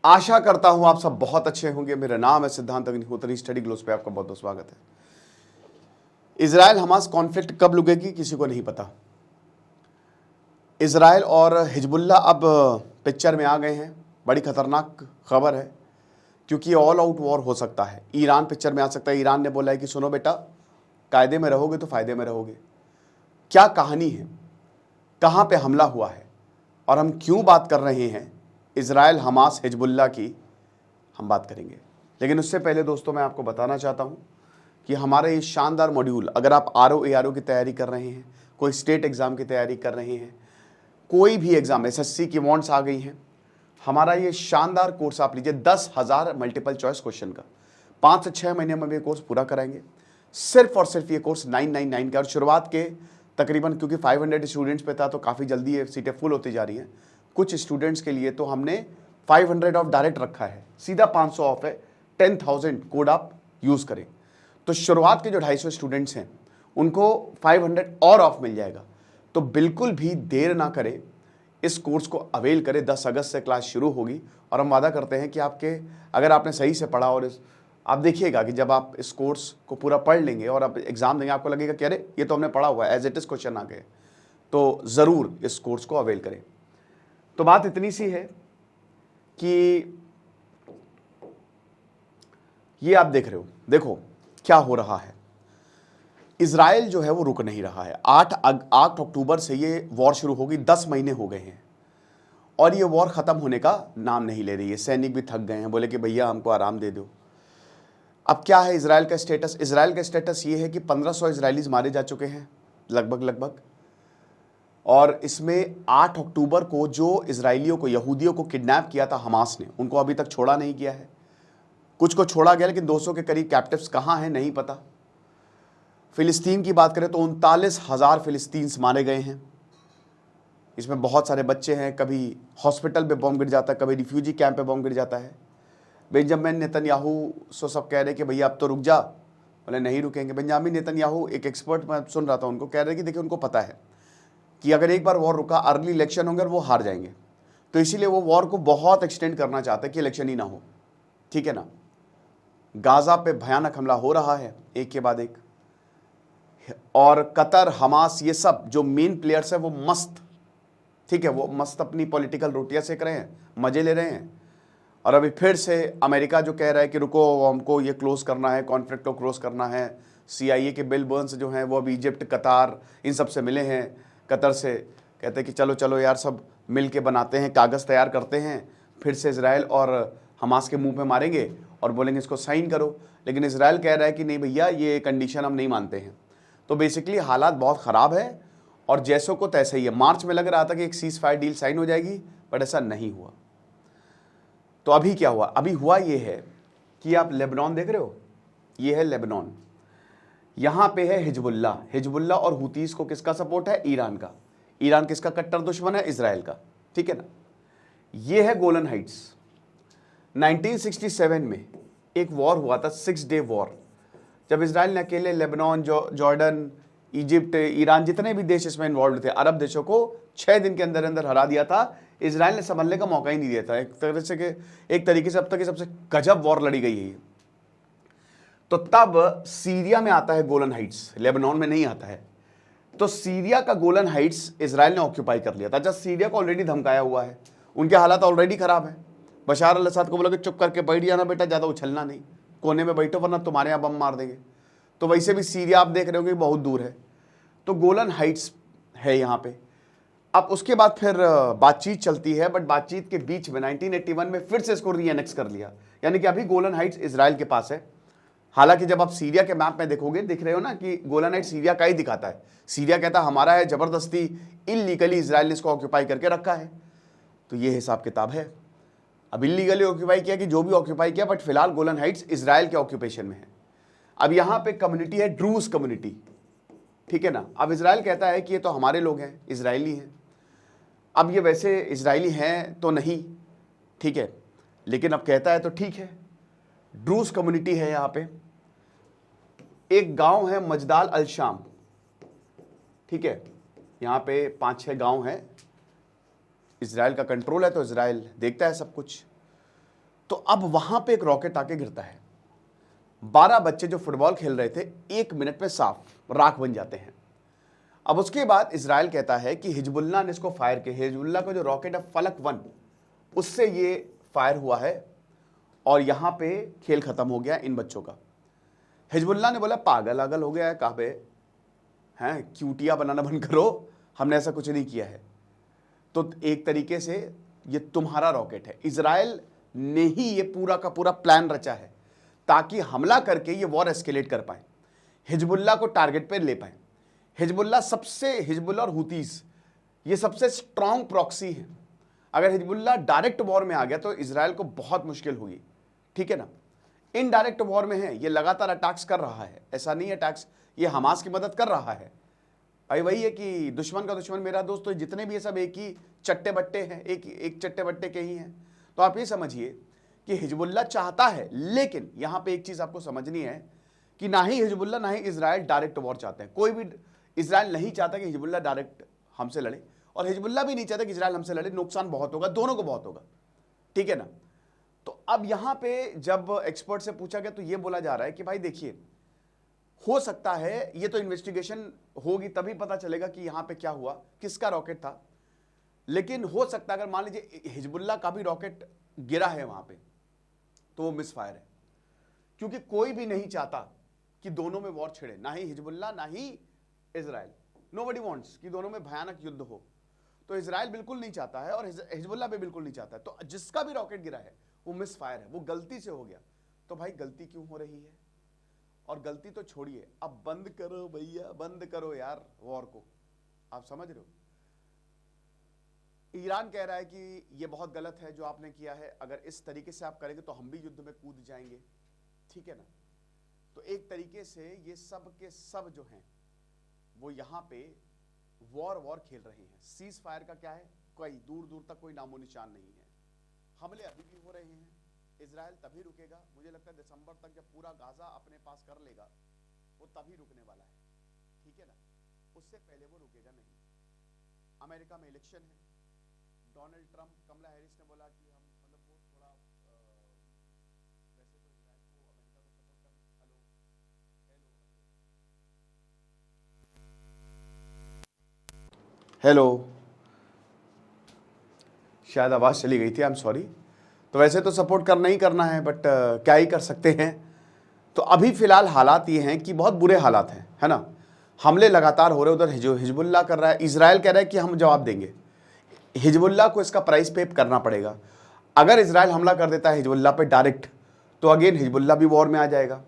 आशा करता हूं आप सब बहुत अच्छे होंगे। मेरा नाम है सिद्धांत अग्निहोत्री, स्टडी ग्लोस पे आपका बहुत बहुत स्वागत है। इजराइल हमास कॉन्फ्लिक्ट कब रुकेगी किसी को नहीं पता। इजराइल और हिजबुल्ला अब पिक्चर में आ गए हैं। बड़ी खतरनाक खबर है क्योंकि ऑल आउट वॉर हो सकता है। ईरान पिक्चर में आ सकता है। ईरान ने बोला है कि सुनो बेटा, कायदे में रहोगे तो फायदे में रहोगे। क्या कहानी है, कहां पे हमला हुआ है और हम क्यों बात कर रहे हैं इजराइल हमास हिजबुल्ला की, हम बात करेंगे। लेकिन उससे पहले दोस्तों मैं आपको बताना चाहता हूं कि हमारा ये शानदार मॉड्यूल, अगर आप RO ARO की तैयारी कर रहे हैं, कोई स्टेट एग्जाम की तैयारी कर रहे हैं, कोई भी एग्जाम, SSC की वॉन्ट्स आ गई हैं, हमारा ये शानदार कोर्स आप लीजिए। 10,000 मल्टीपल चॉइस क्वेश्चन का 5 से 6 महीने में ये कोर्स पूरा कराएंगे। सिर्फ और सिर्फ ये कोर्स 999 का। और शुरुआत के तकरीबन, क्योंकि 500 स्टूडेंट्स पे था तो काफ़ी जल्दी ये सीटें फुल होती जा रही हैं। कुछ स्टूडेंट्स के लिए तो हमने 500 ऑफ डायरेक्ट रखा है, सीधा 500 ऑफ है। 10,000 कोड आप यूज़ करें तो शुरुआत के जो 250 स्टूडेंट्स हैं उनको 500 और ऑफ मिल जाएगा। तो बिल्कुल भी देर ना करें, इस कोर्स को अवेल करें। 10 अगस्त से क्लास शुरू होगी और हम वादा करते हैं कि अगर आपने सही से पढ़ा और आप देखिएगा कि जब आप इस कोर्स को पूरा पढ़ लेंगे और आप एग्जाम देंगे, आपको लगेगा कि अरे ये तो हमने पढ़ा हुआ है, एज इट इज क्वेश्चन आ गए। तो ज़रूर इस कोर्स को अवेल करें। तो बात इतनी सी है कि ये आप देख रहे हो, देखो क्या हो रहा है। इजराइल जो है वो रुक नहीं रहा है। 8 अक्टूबर से ये वॉर शुरू होगी। 10 महीने हो गए हैं और ये वॉर ख़त्म होने का नाम नहीं ले रही है। सैनिक भी थक गए हैं, बोले कि भैया हमको आराम दे दो। अब क्या है इजराइल का स्टेटस? इजराइल का स्टेटस ये है कि 1500 इजरायलीज मारे जा चुके हैं लगभग। और इसमें 8 अक्टूबर को जो इजरायलियों को, यहूदियों को किडनैप किया था हमास ने, उनको अभी तक छोड़ा नहीं गया है। कुछ को छोड़ा गया लेकिन 200 के करीब कैप्टिव्स कहाँ हैं नहीं पता। फिलिस्तीन की बात करें तो 39,000 फिलिस्तीन्स मारे गए हैं। इसमें बहुत सारे बच्चे हैं। कभी हॉस्पिटल पे बॉम्ब गिर जाता है, कभी रिफ्यूजी कैंप पे बॉम्ब गिर जाता है। बेंजामिन नेतन्याहू सो सब कह रहे कि भैया अब तो रुक जा, बोले नहीं रुकेंगे। बेंजामिन नेतन्याहू, एक एक्सपर्ट मैं सुन रहा था, उनको कह रहे कि देखिए उनको पता है कि अगर एक बार वॉर रुका, अर्ली इलेक्शन होंगे और वो हार जाएंगे, तो इसीलिए वो वॉर को बहुत एक्सटेंड करना चाहते हैं कि इलेक्शन ही ना हो। ठीक है ना। गाजा पे भयानक हमला हो रहा है एक के बाद एक, और कतर, हमास, ये सब जो मेन प्लेयर्स हैं वो मस्त, ठीक है, वो मस्त अपनी पॉलिटिकल रोटियां सेक रहे हैं, मजे ले रहे हैं। और अभी फिर से अमेरिका जो कह रहा है कि रुको हमको ये क्लोज करना है, कॉन्फ्लिक्ट को क्लोज करना है। CIA के बिल बर्न्स जो हैं वो अभी इजिप्ट, कतार, इन सब से मिले हैं। कतर से कहते हैं कि चलो चलो यार, सब मिल के बनाते हैं, कागज़ तैयार करते हैं, फिर से इजराइल और हमास के मुंह पे मारेंगे और बोलेंगे इसको साइन करो। लेकिन इजराइल कह रहा है कि नहीं भैया, ये कंडीशन हम नहीं मानते हैं। तो बेसिकली हालात बहुत ख़राब है और जैसों को तैसे ही है। मार्च में लग रहा था कि एक सीज फायर डील साइन हो जाएगी, बट ऐसा नहीं हुआ। तो अभी क्या हुआ? अभी हुआ ये है कि आप लेबनान देख रहे हो, ये है लेबनान, यहां पे है हिजबुल्ला और हुतीस को किसका सपोर्ट है? ईरान का। ईरान किसका कट्टर दुश्मन है? इजराइल का। ठीक है ना। ये है गोलन हाइट्स। 1967 में एक वॉर हुआ था, 6 डे वॉर, जब इजराइल ने अकेले लेबनान, जॉर्डन, इजिप्ट, ईरान, जितने भी देश इसमें इन्वॉल्व थे, अरब देशों को 6 दिन के अंदर अंदर हरा दिया था। इजराइल ने संभलने का मौका ही नहीं दिया था। एक तरीके से अब तक की सबसे गजब वॉर लड़ी गई है। तो तब सीरिया में आता है गोलन हाइट्स, लेबनान में नहीं आता है। तो सीरिया का गोलन हाइट्स इजराइल ने ऑक्यूपाई कर लिया था। जब सीरिया को ऑलरेडी धमकाया हुआ है, उनके हालात ऑलरेडी खराब है। बशार अल असद को बोला कि चुप करके बैठ जाना बेटा, ज़्यादा उछलना नहीं, कोने में बैठो वरना तुम्हारे यहाँ बम मार देंगे। तो वैसे भी सीरिया आप देख रहे होंगे बहुत दूर है। तो गोलन हाइट्स है यहाँ पे। अब उसके बाद फिर बातचीत चलती है, बट बातचीत के बीच में 1981 में फिर से इसको रीएनेक्स कर लिया, यानी कि अभी गोलन हाइट्स इजराइल के पास है। हालांकि जब आप सीरिया के मैप में देखोगे, दिख रहे हो ना कि गोलन हाइट्स सीरिया का ही दिखाता है। सीरिया कहता है हमारा है, जबरदस्ती इल्लीगली इजराइल ने इसको ऑक्यूपाई करके रखा है। तो ये हिसाब किताब है। अब इल्लीगली ऑक्यूपाई किया कि जो भी ऑक्यूपाई किया, बट फिलहाल गोलन हाइट्स इजराइल के ऑक्यूपेशन में है। अब यहाँ पे कम्युनिटी है ड्रूज कम्युनिटी, ठीक है ना। अब इजराइल कहता है कि ये तो हमारे लोग हैं, इजरायली हैं। अब ये वैसे इजरायली हैं तो नहीं, ठीक है, लेकिन अब कहता है तो ठीक है। ड्रूज कम्युनिटी है यहाँ पे। एक गांव है मजदाल अल शाम, ठीक है, यहाँ पे 5-6 गांव हैं। इजराइल का कंट्रोल है तो इजराइल देखता है सब कुछ। तो अब वहां पे एक रॉकेट आके गिरता है। 12 बच्चे जो फुटबॉल खेल रहे थे 1 मिनट में साफ राख बन जाते हैं। अब उसके बाद इजराइल कहता है कि हिजबुल्लाह ने इसको फायर किया। हिजबुल्लाह का जो रॉकेट है फलक 1 उससे ये फायर हुआ है और यहां पे खेल खत्म हो गया इन बच्चों का। हिजबुल्लाह ने बोला पागल अगल हो गया है काबे, हैं क्यूटिया बनाना बंद करो, हमने ऐसा कुछ नहीं किया है। तो एक तरीके से ये तुम्हारा रॉकेट है। इजराइल ने ही ये पूरा का पूरा प्लान रचा है ताकि हमला करके ये वॉर एस्केलेट कर पाए, हिजबुल्लाह को टारगेट पे ले पाए। हिजबुल्लाह और हुतीस ये सबसे स्ट्रांग प्रॉक्सी है। अगर हिजबुल्लाह डायरेक्ट वॉर में आ गया तो इजराइल को बहुत मुश्किल होगी, ठीक है ना। इनडायरेक्ट वॉर में है, ये लगातार अटैक्स कर रहा है, ऐसा नहीं अटैक्स, ये हमास की मदद कर रहा है। भाई वही है कि दुश्मन का दुश्मन मेरा दोस्त, तो जितने भी ये सब एक ही चट्टे बट्टे हैं, एक चट्टे बट्टे के ही हैं। तो आप ये समझिए कि हिजबुल्लाह चाहता है, लेकिन यहां पे एक चीज आपको समझनी है कि ना ही हिजबुल्लाह ना ही इजराइल डायरेक्ट वॉर चाहते हैं। कोई भी इजराइल नहीं चाहता कि हिजबुल्लाह डायरेक्ट हमसे लड़े और हिजबुल्लाह भी नहीं चाहता कि इजराइल हमसे लड़े। नुकसान बहुत होगा, दोनों को बहुत होगा, ठीक है ना। तो अब यहां पे जब एक्सपर्ट से पूछा गया तो ये बोला जा रहा है कि भाई देखिए, हो सकता है ये तो इन्वेस्टिगेशन होगी तभी पता चलेगा कि यहां पे क्या हुआ, किसका रॉकेट था। लेकिन हो सकता है अगर मान लीजिए हिजबुल्लाह का भी रॉकेट गिरा है वहां पे तो वो मिसफायर है, क्योंकि कोई भी नहीं चाहता कि दोनों में वॉर छिड़े, ना ही हिजबुल्लाह ना ही इजराइल। नोबडी वांट्स कि दोनों में भयानक युद्ध हो। तो इजराइल बिल्कुल नहीं चाहता है और हिजबुल्लाह भी बिल्कुल नहीं चाहता है। तो जिसका भी रॉकेट गिरा है वो मिसफायर है, वो गलती से हो गया। तो भाई गलती क्यों हो रही है? और गलती तो छोड़िए, अब बंद करो भैया, बंद करो यार वॉर को। आप समझ रहे हो, ईरान कह रहा है कि ये बहुत गलत है जो आपने किया है, अगर इस तरीके से आप करेंगे तो हम भी युद्ध में कूद जाएंगे, ठीक है ना। तो एक तरीके से ये सब के सब जो हैं वो यहाँ पे वॉर खेल रहे हैं। सीज फायर का क्या है, कोई दूर दूर तक कोई नामो निशान नहीं है। हमले अभी भी हो रहे हैं, इजराइल तभी रुकेगा, मुझे लगता है दिसंबर तक जब पूरा गाजा अपने पास कर लेगा वो तभी रुकने वाला है, ठीक है ना। उससे पहले वो रुकेगा नहीं। अमेरिका में इलेक्शन है, डोनाल्ड ट्रंप, कमला हैरिस ने बोला कि हम मतलब वो थोड़ा वैसे तो इजराइल को अमेरिका को सपोर्ट कर। हेलो, शायद आवाज चली गई थी, आई एम सॉरी। तो वैसे तो सपोर्ट करना ही करना है, बट क्या ही कर सकते हैं। तो अभी फिलहाल हालात ये हैं कि बहुत बुरे हालात हैं, है ना। हमले लगातार हो रहे, उधर हिजबुल्लाह कर रहा है, इजराइल कह रहा है कि हम जवाब देंगे। हिजबुल्लाह को इसका प्राइस पे करना पड़ेगा। अगर इजराइल हमला कर देता है हिजबुल्लाह पे डायरेक्ट तो अगेन हिजबुल्लाह भी वॉर में आ जाएगा।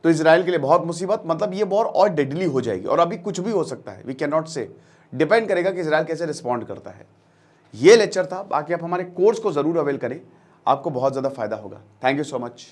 तो इजराइल के लिए बहुत मुसीबत, मतलब ये वॉर और डेडली हो जाएगी और अभी कुछ भी हो सकता है, वी कैन नॉट से। डिपेंड करेगा कि इजराइल कैसे रिस्पॉन्ड करता है। ये लेक्चर था, बाकी आप हमारे कोर्स को जरूर अवेल करें, आपको बहुत ज़्यादा फायदा होगा। Thank you so much.